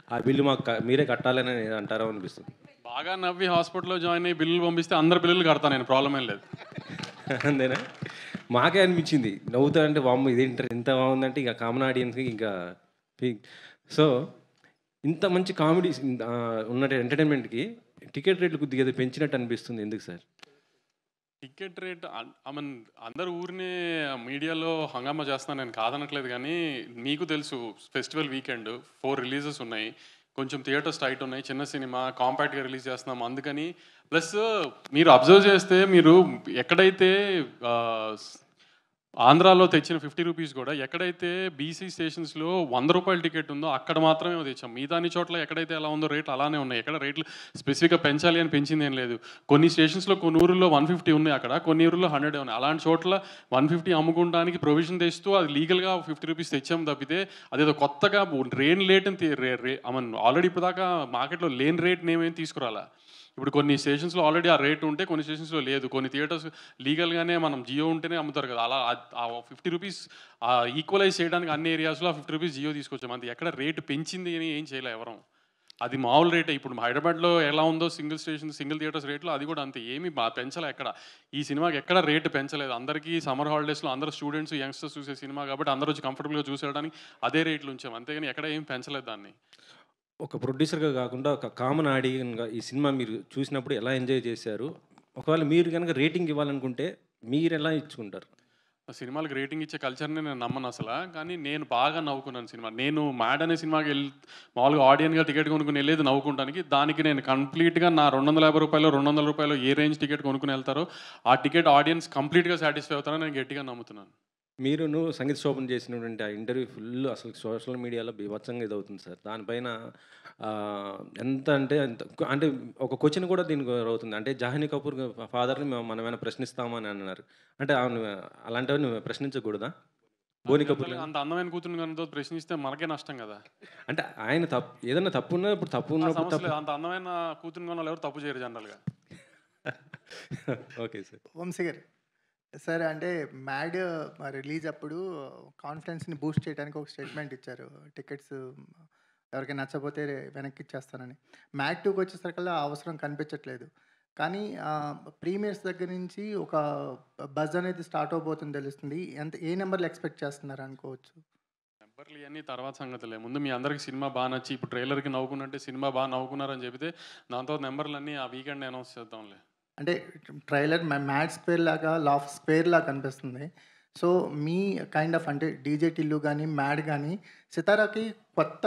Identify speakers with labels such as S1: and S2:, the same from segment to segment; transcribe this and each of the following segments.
S1: ఆ బిల్లు మాకు మీరే కట్టాలని అంటారో అనిపిస్తుంది.
S2: బాగా నవ్వి హాస్పిటల్‌లో జాయిన్ అయ్యి బిల్లులు పంపిస్తే అందరి బిల్లులు కడతా నేను, ప్రాబ్లమ్ ఏం లేదు.
S1: అంతేనా? మాకే అనిపించింది. నవ్వుతా అంటే వామ్మో! ఇదేంటి ఇంత బాగుందంటే ఇక కామన్ ఆడియన్స్‌కి ఇంకా పి సో, ఇంత మంచి కామెడీస్ ఉన్న ఎంటర్‌టైన్‌మెంట్‌కి టికెట్ రేట్లు కొద్దిగా ఏదో పెంచినట్టు అనిపిస్తుంది. ఎందుకు sir?
S2: Ticket rate I mean అందరూ ఊరినే మీడియాలో హంగామా చేస్తున్నారు, నేను కాదనట్లేదు. కానీ మీకు తెలుసు ఫెస్టివల్ వీకెండ్ 4 రిలీజెస్ ఉన్నాయి, కొంచెం థియేటర్స్ టైట్ ఉన్నాయి, చిన్న సినిమా కాంపాక్ట్గా రిలీజ్ చేస్తున్నాం అందుకని. ప్లస్ మీరు అబ్జర్వ్ చేస్తే మీరు ఎక్కడైతే ఆంధ్రాలో తెచ్చిన 50 రూపీస్ కూడా ఎక్కడైతే బీసీ స్టేషన్స్లో 100 రూపాయల టికెట్ ఉందో అక్కడ మాత్రమే తెచ్చాం. మిగతా అన్ని చోట్ల ఎక్కడైతే ఎలా ఉందో రేట్లు అలానే ఉన్నాయి. ఎక్కడ రేట్లు స్పెసిఫిక్గా పెంచాలి అని పెంచింది ఏం లేదు. కొన్ని స్టేషన్స్లో కొన్ని ఊరుల్లో 150 ఉన్నాయి, అక్కడ కొన్ని ఊరుల్లో 100 ఉన్నాయి. అలాంటి చోట్ల 150 అమ్ముకోవడానికి ప్రొవిజన్ తెస్తూ అది లీగల్గా 50 రూపీస్ తెచ్చాం తప్పితే అదేదో కొత్తగా రెయిన్ లేట్ అని ఐ మీన్ ఆల్రెడీ ఇప్పుడు దాకా మార్కెట్లో లేని రేట్ నేమేం తీసుకురాలా. ఇప్పుడు కొన్ని స్టేషన్స్లో ఆల్రెడీ ఆ రేట్ ఉంటే కొన్ని స్టేషన్స్లో లేదు. కొన్ని థియేటర్స్ లీగల్గానే మనం జియో ఉంటేనే అమ్ముతారు కదా, అలా ఆ 50 రూపీస్ ఈక్వలైజ్ చేయడానికి అన్ని ఏరియాస్లో ఆ 50 రూపీస్ జియో తీసుకొచ్చాం. అంతే, ఎక్కడ రేటు పెంచింది అని ఏం చేయలే ఎవరం. అది మామూలు రేటే. ఇప్పుడు హైదరాబాద్లో ఎలా ఉందో సింగిల్ స్టేషన్ సింగిల్ థియేటర్స్ రేట్లు అది కూడా అంతే, ఏమి పెంచలే ఎక్కడ. ఈ సినిమాకి ఎక్కడ రేటు పెంచలేదు. అందరికీ సమ్మర్ హాలిడేస్లో అందరూ స్టూడెంట్స్ యంగ్స్టర్స్ చూసే సినిమా కాబట్టి అందరూ వచ్చి కంఫర్టబుల్గా చూసేయడానికి అదే రేట్లు ఉంచాం, అంతేగాని ఎక్కడ ఏం పెంచలేదు దాన్ని.
S1: ఒక ప్రొడ్యూసర్‌గా కాకుండా ఒక కామన్ ఆడియన్‌గా ఈ సినిమా మీరు చూసినప్పుడు ఎలా ఎంజాయ్ చేశారు? ఒకవేళ మీరు గనక రేటింగ్ ఇవ్వాలనుకుంటే మీరెలా ఇచ్చుకుంటారు?
S2: సినిమాలకు రేటింగ్ ఇచ్చే కల్చర్ని నేను నమ్మను అసలు. కానీ నేను బాగా నవ్వుకున్నాను సినిమా. నేను 'మ్యాడ్' అనే సినిమాకి మామూలుగా ఆడియన్‌గా టికెట్ కొనుక్కొని వెళ్ళేది నవ్వుకుంటానికి. దానికి నేను కంప్లీట్‌గా నా రూ. 250 రూ. 200 ఏ రేంజ్ టికెట్ కొనుక్కొని వెళ్తారో ఆ టికెట్ ఆడియన్స్ కంప్లీట్‌గా సాటిస్ఫై అవుతారని నేను గట్టిగా నమ్ముతున్నాను.
S1: మీరును సంగీత్ శోభన్ చేసినటువంటి ఆ ఇంటర్వ్యూ ఫుల్ అసలు సోషల్ మీడియాలో బీభత్సంగా ఇదవుతుంది సార్. దానిపైన ఎంత అంటే అంత అంటే ఒక క్వెషన్ కూడా దీనికి అవుతుంది. అంటే 'జాహ్నవి కపూర్' ఫాదర్‌ని మనమేమైనా ప్రశ్నిస్తామా అని అన్నారు. అంటే అలాంటివి నువ్వు ప్రశ్నించకూడదా? బోని కపూర్
S2: అంత అందమైన కూతురుని కనుక ప్రశ్నిస్తే మనకే నష్టం కదా.
S1: అంటే ఆయన ఏదైనా తప్పున్నా ఇప్పుడు తప్పు
S2: ఆ
S1: ఉన్నప్పుడు
S2: సమస్య
S1: తప్పు.
S2: లేదు. అంత అందమైన కూతురుని కొన్న వాళ్ళు ఎవరు తప్పు చేయరు జనరల్‌గా.
S1: Okay sir.
S3: వంశీ గారు, సార్ అంటే 'మ్యాడ్' రిలీజ్ అప్పుడు కాన్ఫిడెన్స్‌ని బూస్ట్ చేయడానికి ఒక స్టేట్మెంట్ ఇచ్చారు. టికెట్స్ ఎవరికైనా నచ్చకపోతే వెనక్కి ఇచ్చేస్తానని. 'మ్యాడ్ 2'కి వచ్చేసరికల్లా ఆ అవసరం కనిపించట్లేదు. కానీ ప్రీమియర్స్ దగ్గర నుంచి ఒక బజ్ అనేది స్టార్ట్ అవబోతుంది తెలుస్తుంది. ఏ నెంబర్‌లు ఎక్స్‌పెక్ట్ చేస్తున్నారు అనుకోవచ్చు?
S2: నెంబర్లు ఇవన్నీ తర్వాత సంగతులే. ముందు మీ అందరికి సినిమా బాగా నచ్చి ఇప్పుడు ట్రైలర్‌కి నవ్వుకున్నట్టే సినిమా బాగా నవ్వుకున్నారని చెబితే దాని తర్వాత నెంబర్లన్నీ ఆ వీకెండ్ అనౌన్స్ చేద్దాంలే.
S3: అంటే ట్రైలర్ మ్యాడ్ స్క్వేర్ లాగా, లాఫ్ స్క్వేర్ లాగా కనిపిస్తుంది. సో, మీ కైండ్ ఆఫ్ అంటే 'డీజే టిల్లు' గానీ, 'మ్యాడ్' గానీ 'సితారా'కి కొత్త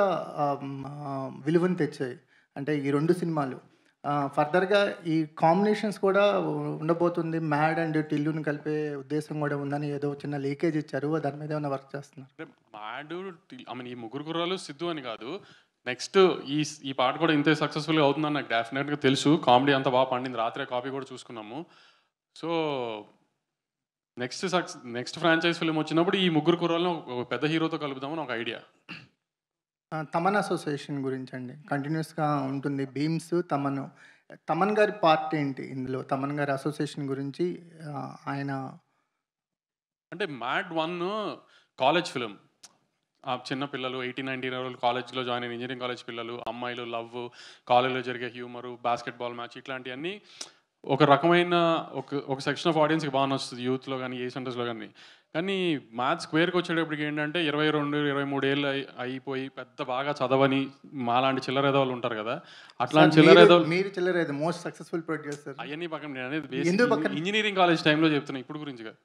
S3: విలువను తెచ్చాయి. అంటే ఈ 2 సినిమాలు. ఫర్దర్‌గా ఈ కాంబినేషన్స్ కూడా ఉండబోతుంది. 'మ్యాడ్' అండ్ 'టిల్లు'ని కలిపే ఉద్దేశం కూడా ఉందని ఏదో చిన్న లీకేజ్ ఇచ్చారు. దాని మీద ఏమైనా వర్క్ చేస్తున్నారా?
S2: అంటే మ్యాడు ఐ మీన్ ఈ ముగ్గురు కుర్రాళ్ళు సిద్ధు అని కాదు. నెక్స్ట్ ఈ ఈ పాట కూడా ఇంతే సక్సెస్‌ఫుల్‌గా అవుతుందని నాకు డెఫినెట్‌గా తెలుసు. కామెడీ అంతా బాగా పండింది. రాత్రే కాపీ కూడా చూసుకున్నాము. సో, నెక్స్ట్ ఫ్రాంచైజ్ ఫిల్మ్ వచ్చినప్పుడు ఈ ముగ్గురు కుర్రాళ్ళని ఒక పెద్ద హీరోతో కలుపుదామని ఒక ఐడియా.
S3: తమన్ అసోసియేషన్ గురించండి. కంటిన్యూస్‌గా ఉంటుంది. భీమ్స్, తమన్. తమన్ గారి పార్ట్ ఏంటి ఇందులో? తమన్ గారి అసోసియేషన్ గురించి ఆయన
S2: అంటే మ్యాడ్ 1 కాలేజ్ ఫిల్మ్. ఆ చిన్న పిల్లలు 18, 19 ఇయర్ ఓల్డ్ కాలేజ్‌లో జాయిన్ అయిన ఇంజినీరింగ్ కాలేజ్ పిల్లలు, అమ్మాయిలు లవ్, కాలేజ్‌లో జరిగే హ్యూమరు, బాస్కెట్‌బాల్ మ్యాచ్ ఇట్లాంటియన్నీ ఒక రకమైన ఒక సెక్షన్ ఆఫ్ ఆడియన్స్‌కి బాగా నచ్చుతుంది. యూత్‌లో గానీ, ఏ సెంటర్స్‌లో గానీ. కానీ మ్యాథ్స్ స్క్వేర్‌కి వచ్చేటప్పటికి ఏంటంటే 22, 23 ఏళ్ళు అయిపోయి పెద్ద బాగా చదవని మాలాంటి చిల్లర ఎదవలు ఉంటారు కదా, అట్లాంటి చిల్లర ఎదవలు.
S3: మీరు చిల్లరేది మోస్ట్ సక్సెస్‌ఫుల్ ప్రొడ్యూసర్.
S2: అవన్నీ పక్కన నేను అనేది
S3: ఎందుకు
S2: బేసిక్
S3: పక్కన?
S2: ఇంజినీరింగ్ కాలేజ్ టైంలో చెప్తున్నా, ఇప్పుడు గురించి కాదు.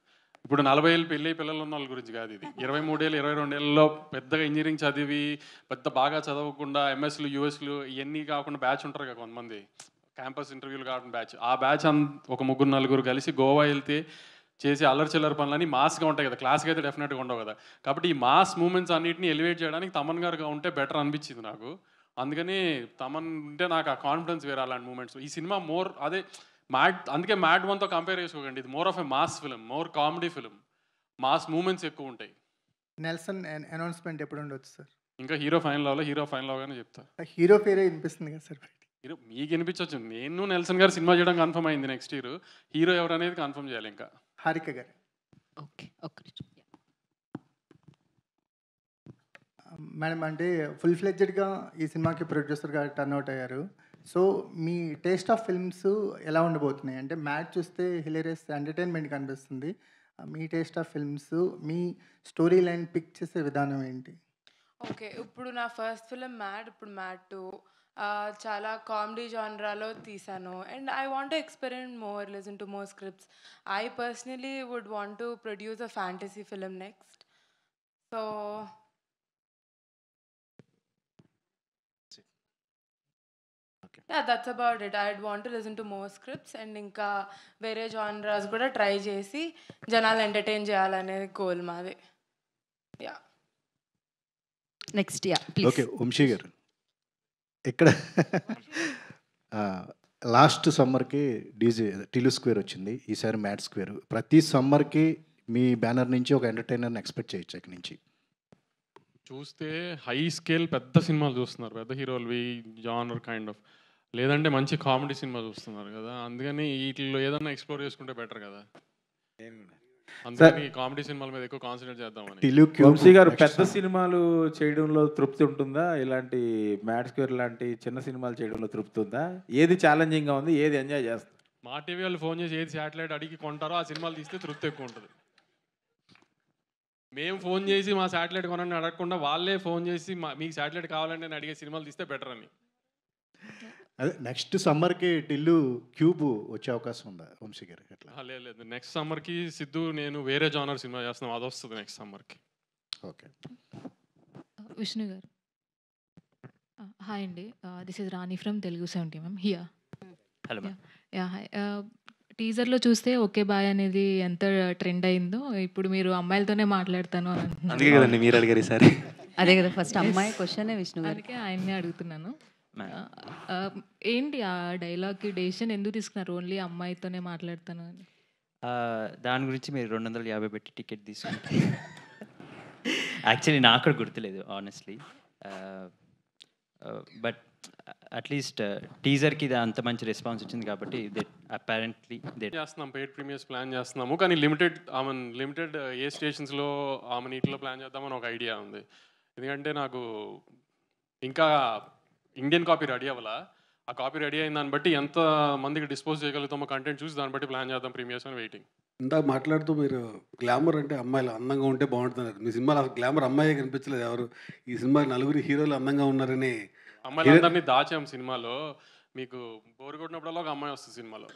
S2: ఇప్పుడు 40 ఏళ్ళు పెళ్ళి పిల్లలు ఉన్న వాళ్ళ గురించి కాదు ఇది. 23 ఏళ్ళు 22 ఏళ్ళలో పెద్దగా ఇంజనీరింగ్ చదివి పెద్ద బాగా చదవకుండా ఎంఎస్లు యూఎస్లు ఇవన్నీ కాకుండా బ్యాచ్ ఉంటారు కదా కొంతమంది, క్యాంపస్ ఇంటర్వ్యూలు కాకుండా బ్యాచ్. ఆ బ్యాచ్ ఒక ముగ్గురు నలుగురు కలిసి గోవా వెళ్తే చేసి అల్లరి చిల్లర పనులని మాస్గా ఉంటాయి కదా, క్లాస్కి అయితే డెఫినెట్గా ఉండవు కదా. కాబట్టి ఈ మాస్ మూమెంట్స్ అన్నింటినీ ఎలివేట్ చేయడానికి తమన్ గారుగా ఉంటే బెటర్ అనిపించింది నాకు. అందుకని తమన్ ఉంటే నాకు ఆ కాన్ఫిడెన్స్ వేరే అలాంటి మూమెంట్స్. ఈ సినిమా మోర్ అదే మ్యాడ్, అందుకే మ్యాడ్ 1తో కంపేర్ చేసుకోకండి. ఇది more of a mass film, more comedy film, mass moments ఎక్కువ ఉంటాయి.
S3: నెల్సన్ అనౌన్స్‌మెంట్ ఎప్పుడు ఉండొచ్చు సార్?
S2: ఇంకా హీరో ఫైనల్ అవ్వలే, హీరో ఫైనల్ అవగానే చెప్తా.
S3: హీరో పేరే వినిపిస్తుంది కదా సార్ బయటికి.
S2: హీరో మీకు వినిపించవచ్చు, నేను నెల్సన్ గారు సినిమా చేయడం కన్ఫర్మ్ అయింది నెక్స్ట్ ఇయర్. హీరో ఎవరు అనేది కన్ఫర్మ్ చేయాలి ఇంకా.
S3: హారిక గారు.
S4: ఓకే. ఒక్క నిమిషం.
S3: మేడం అంటే ఫుల్ ఫ్లెడ్జెడ్‌గా ఈ సినిమాకి ప్రొడ్యూసర్‌గా టర్న్ అవుట్ అయ్యారు. సో, మీ టేస్ట్ ఆఫ్ ఫిల్మ్స్ ఎలా ఉండబోతున్నాయి? అంటే 'మ్యాడ్' చూస్తే హిలేరియస్ ఎంటర్‌టైన్‌మెంట్ కనిపిస్తుంది. మీ టేస్ట్ ఆఫ్ ఫిల్మ్స్, మీ స్టోరీ లైన్ పిక్ చేసే విధానం ఏంటి?
S4: ఓకే. ఇప్పుడు నా ఫస్ట్ ఫిల్మ్ 'మ్యాడ్', ఇప్పుడు 'మ్యాడ్ 2' చాలా కామెడీ జానరాలో తీశాను. And I want to experiment more, listen to more scripts. I personally would want to produce a fantasy film next. So that's about it. I'd want to listen to more scripts and ఇంకా వేరే genres కూడా try చేసి జనాలు entertain చేయాలనేది goal మాది. Yeah!
S5: Next please.
S6: Okay. Vamsi గారు ఇక్కడ last సమ్మర్‌కి టిల్లు స్క్వేర్ వచ్చింది. ఈసారి మ్యాడ్ స్క్వేర్. ప్రతి సమ్మర్‌కి మీ బ్యానర్ నుంచి ఒక ఎంటర్‌టైనర్‌ని ఎక్స్‌పెక్ట్ చేయొచ్చు ఇక్కడి నుంచి.
S2: చూస్తే హై స్కేల్ పెద్ద సినిమాలు చూస్తున్నారు, పెద్ద హీరోలువి జానర్ కైండ్ ఆఫ్. లేదంటే మంచి కామెడీ సినిమా చూస్తున్నారు కదా, అందుకని వీటిల్లో ఏదన్నా ఎక్స్ప్లోర్ చేసుకుంటే బెటర్ కదా. అందుకని కామెడీ సినిమాల మీద ఎక్కువ కాన్సన్ట్రేట్ చేద్దామని.
S6: టిల్లు క్యూబ్
S7: వంశీ గారు
S6: నెక్స్ట్
S7: పెద్ద సినిమాలు చేయడంలో తృప్తి ఉంటుందా? ఇలాంటి మ్యాడ్ స్క్వేర్ లాంటి చిన్న సినిమాలు చేయడంలో తృప్తి ఉందా? ఏది ఛాలెంజింగ్‌గా ఉంది? ఏది ఎంజాయ్ చేస్తారు?
S2: మా టీవీ వాళ్ళు ఫోన్ చేసి ఏది శాటిలైట్ అడిగి కొంటారో ఆ సినిమాలు తీస్తే తృప్తి ఎక్కువ ఉంటుంది. మేము ఫోన్ చేసి మా శాటిలైట్ కొనని అడగకుండా వాళ్ళే ఫోన్ చేసి మీకు శాటిలైట్ కావాలంటే నేను అడిగే సినిమాలు తీస్తే బెటర్ అని.
S6: అదే నెక్స్ట్ సమ్మర్‌కి టిల్లు క్యూబ్ వచ్చే అవకాశం ఉందా వంశీ గారు? ఎట్లా?
S2: లేదు లేదు, నెక్స్ట్ సమ్మర్కి సిద్ధు నేను వేరే జానర్ సినిమా చేస్తున్నాం, అది వస్తుంది నెక్స్ట్ సమ్మర్కి.
S6: ఓకే.
S8: విష్ణు గారు హాయ్ అండి, this is Rani from Telugu 70 ma'am here.
S9: Hello ma'am.
S8: Yeah hi. టీజర్లో చూస్తే ఓకే బాయ్ అనేది ఎంత ట్రెండ్ అయిందో, ఇప్పుడు మీరు అమ్మాయిలతోనే మాట్లాడతాను అని అంటున్నారు.
S9: అందుకే కదండి మీరు అడిగారు ఈసారి.
S5: అదే కదా ఫస్ట్ అమ్మాయి క్వశ్చనే విష్ణు గారు.
S8: అందుకే ఆయన్నే అడుగుతున్నాను. ఏంటి ఆ డైలాగ్కి డెసిషన్ ఎందుకు తీసుకున్నారు, ఓన్లీ అమ్మాయితోనే మాట్లాడతాను అని?
S9: దాని గురించి మీరు 250 పెట్టి టికెట్ తీసుకుంటే యాక్చువల్లీ నాకు కూడా గుర్తులేదు ఆనెస్ట్లీ. బట్ అట్లీస్ట్ టీజర్కి ఇది అంత మంచి రెస్పాన్స్ వచ్చింది కాబట్టి అపారెంట్లీ
S2: చేస్తున్నాం, పెయిడ్ ప్రీమియర్స్ ప్లాన్ చేస్తున్నాము, కానీ లిమిటెడ్ ఏ స్టేషన్స్లో నీటిలో ప్లాన్ చేద్దామని ఒక ఐడియా ఉంది. ఎందుకంటే నాకు ఇంకా ఇండియన్ కాపీ రెడీ అవ్వాలా, ఆ కాపీ రెడీ అయిన దాన్ని బట్టి ఎంత మందికి డిస్పోజ్ చేయగలుగుతామో కంటెంట్ చూసి దాన్ని బట్టి ప్లాన్ చేద్దాం ప్రీమియర్స్ అని వెయిటింగ్.
S10: ఇందాక మాట్లాడుతూ మీరు గ్లామర్ అంటే అమ్మాయిలు అందంగా ఉంటే బాగుంటున్నారు. మీ సినిమాలో అసలు గ్లామర్ అమ్మాయే కనిపించలేదు ఎవరు. ఈ సినిమా నలుగురు హీరోలు అందంగా ఉన్నారని
S2: అమ్మాయిలందరినీ దాచాం సినిమాలో. మీకు బోరు కొట్టినప్పుడల్లా ఒక అమ్మాయి వస్తుంది సినిమాలో.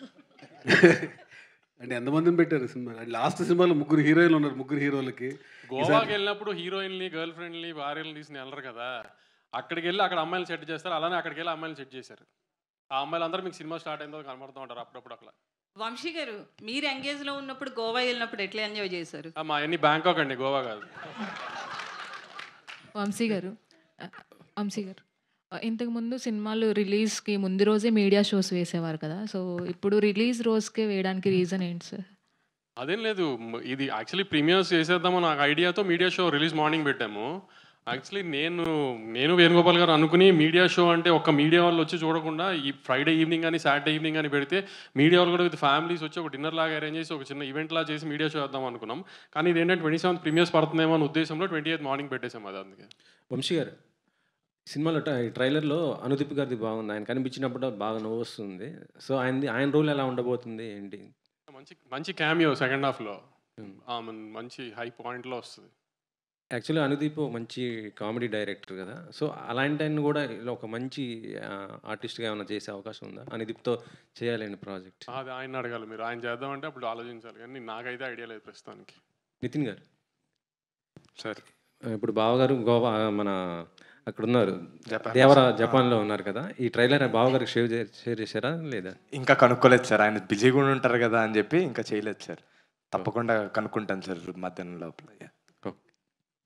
S10: అంటే ఎంతమందిని పెట్టారు సినిమా? లాస్ట్ సినిమాలో 3 హీరోయిన్లు ఉన్నారు. 3 హీరోలకి
S2: గోవాకి వెళ్ళినప్పుడు హీరోయిన్లు, గర్ల్ ఫ్రెండ్ని, భార్యలు తీసి వెళ్ళరు కదా, అక్కడికి వెళ్ళి అక్కడ అమ్మాయిలు సెట్ చేస్తారు. అలానే అక్కడికి వెళ్ళి అమ్మాయిలు సెట్ చేశారు. ఆ అమ్మాయిలు అందరూ మీకు సినిమా స్టార్ట్ అయిందో కనబడుతూ ఉంటారు అప్పుడప్పుడు అట్లా.
S5: వంశీ గారు మీరు ఎంగేజ్లో ఉన్నప్పుడు గోవా వెళ్ళినప్పుడు ఎట్లా ఎంజాయ్ చేశారు?
S2: మా అన్ని బ్యాంకాక్ అండి, గోవా కాదు.
S8: వంశీ గారు ఇంతకుముందు సినిమాలు రిలీజ్కి ముందు రోజే మీడియా షోస్ వేసేవారు కదా, సో ఇప్పుడు రిలీజ్ రోజుకే వేయడానికి రీజన్ ఏంటి సార్?
S2: అదేం లేదు, ఇది యాక్చువల్లీ ప్రీమియర్స్ చేసేద్దామని నాకు ఐడియాతో మీడియా షో రిలీజ్ మార్నింగ్ పెట్టాము. యాక్చువల్లీ నేను వేణుగోపాల్ గారు అనుకుని మీడియా షో అంటే ఒక మీడియా వాళ్ళు వచ్చి చూడకుండా ఈ ఫ్రైడే ఈవినింగ్ కానీ సాటర్డే ఈవినింగ్ కానీ పెడితే మీడియా వాళ్ళు కూడా విత్ ఫ్యామిలీస్ వచ్చి ఒక డిన్నర్ లాగా అరేంజ్ చేసి ఒక చిన్న ఈవెంట్ లాగా చేసి మీడియా షో వేద్దాం అనుకున్నాం. కానీ ఇది ఏంటంటే 27th ప్రీమియర్స్ పడుతుందేమో అనే ఉద్దేశంలో 28th మార్నింగ్ పెట్టేసాం. అది అందుకే.
S1: వంశీ గారు సినిమాలో ట్రైలర్లో అనుదీప్ గారిది బాగుంది, ఆయన కనిపించినప్పుడు బాగా నవ్వు వస్తుంది. సో ఆయన రోల్ ఎలా ఉండబోతుంది ఏంటి?
S2: మంచి క్యామియో సెకండ్ హాఫ్లో మంచి హై పాయింట్లో వస్తుంది.
S1: యాక్చువల్లీ అనుదీప్ మంచి కామెడీ డైరెక్టర్ కదా, సో అలాంటి ఆయన కూడా ఇలా ఒక మంచి ఆర్టిస్ట్గా ఏమైనా చేసే అవకాశం ఉందా? అనుదీప్తో చేయాలండి ప్రాజెక్ట్.
S2: అది ఆయన అడగాలి మీరు, ఆయన చేద్దామంటే అప్పుడు ఆలోచించాలి, కానీ నాకైతే ఐడియా లేదు ప్రస్తుతానికి.
S1: నితిన్ గారు
S9: సార్,
S1: ఇప్పుడు బావగారు గోవా మన అక్కడ ఉన్నారు, జపాన్లో ఉన్నారు కదా, ఈ ట్రైలర్ బావగారికి షేర్ చేశారా లేదా?
S11: ఇంకా కనుక్కోలేదు సార్, ఆయన బిజీగా ఉంటారు కదా అని చెప్పి ఇంకా చేయలేదు సార్. తప్పకుండా కనుక్కుంటాను సార్ మధ్యాహ్నం లోపల.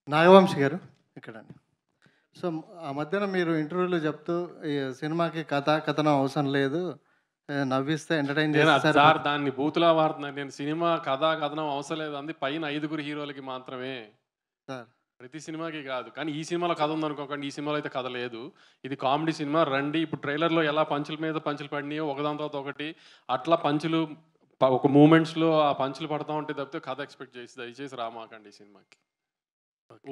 S3: నాగవంశి గారు ఇక్కడ. సో ఆ మధ్యన మీరు ఇంటర్వ్యూలో చెప్తూ ఈ సినిమాకి కథనం అవసరం లేదు, నవ్విస్తే ఎంటర్టైన్ చేస్తారు
S2: సార్. దాన్ని బూతులా వాడుతున్నాను నేను. సినిమా కథనం అవసరం లేదు అంది పైన 5 హీరోలకి మాత్రమే
S3: సార్,
S2: ప్రతి సినిమాకి కాదు. కానీ ఈ సినిమాలో కథ ఉందనుకోకండి, ఈ సినిమాలో అయితే కథ లేదు. ఇది కామెడీ సినిమా. రండి, ఇప్పుడు ట్రైలర్లో ఎలా పంచుల మీద పంచులు పడినాయో ఒకదాని తర్వాత ఒకటి అట్లా పంచులు ఒక మూమెంట్స్లో ఆ పంచులు పడతా ఉంటే తప్పితే కథ ఎక్స్పెక్ట్ చేసి దయచేసి రామాకండి ఈ సినిమాకి.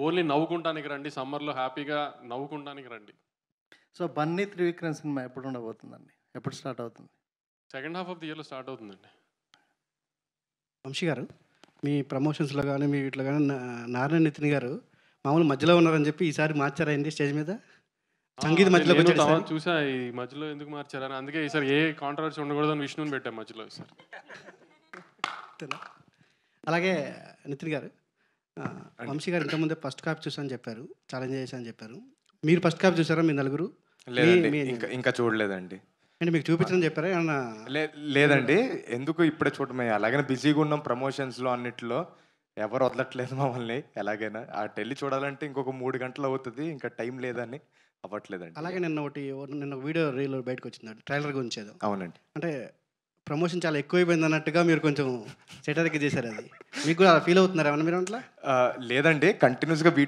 S2: ఓన్లీ నవ్వుకుంటానికి రండి, సమ్మర్లో హ్యాపీగా నవ్వుకుంటానికి రండి.
S12: సో బన్నీ త్రివిక్రమ్ సినిమా ఎప్పుడు ఉండబోతుందండి, ఎప్పుడు స్టార్ట్ అవుతుంది?
S2: సెకండ్ హాఫ్ ఆఫ్ ది ఇయర్లో స్టార్ట్ అవుతుందండి.
S13: వంశీ గారు, మీ ప్రమోషన్స్లో కానీ మీ వీటిలో కానీ నారాయణ నితిన్ గారు మామూలు మధ్యలో ఉన్నారని చెప్పి ఈసారి మార్చారైంది స్టేజ్ మీద సంగీత మధ్యలో
S2: నేను చూసా ఈ మధ్యలో ఎందుకు మార్చారని, అందుకే ఈసారి ఏ కాంట్రవర్సీ ఉండకూడదని విష్ణుని పెట్టాం మధ్యలో ఈసారి.
S13: అలాగే నితిన్ గారు, వంశీ గారు ఇంతకుముందే ఫస్ట్ కాపీ చూసాను చెప్పారు, ఛాలెంజ్ చేశాను చెప్పారు. మీరు ఫస్ట్ కాపీ చూసారా మీ నలుగురు?
S11: లేదండి, ఇంకా చూడలేదండి.
S13: అంటే మీకు చూపించడం చెప్పారా ఏమన్నా?
S11: లేదండి, ఎందుకు ఇప్పుడే చూడమే, అలాగనే బిజీగా ఉన్నాం ప్రమోషన్స్లో అన్నిట్లో, ఎవరు వదలట్లేదు మమ్మల్ని. ఎలాగైనా ఆ టెల్లి చూడాలంటే ఇంకొక 3 గంటలు అవుతుంది, ఇంకా టైం లేదని అవ్వట్లేదండి.
S13: అలాగే నిన్న వీడియో రీల్ బయటకు వచ్చింది ట్రైలర్ గురించి ఏదో.
S11: అవునండి,
S13: అంటే ప్రమోషన్ చాలా ఎక్కువైపోయింది అన్నట్టుగా మీరు కొంచెం సెటర్కి చేశారు. అది మీకు కూడా ఫీల్ అవుతున్నారు ఏమన్నా మీరు అట్లా?
S11: లేదండి, కంటిన్యూస్గా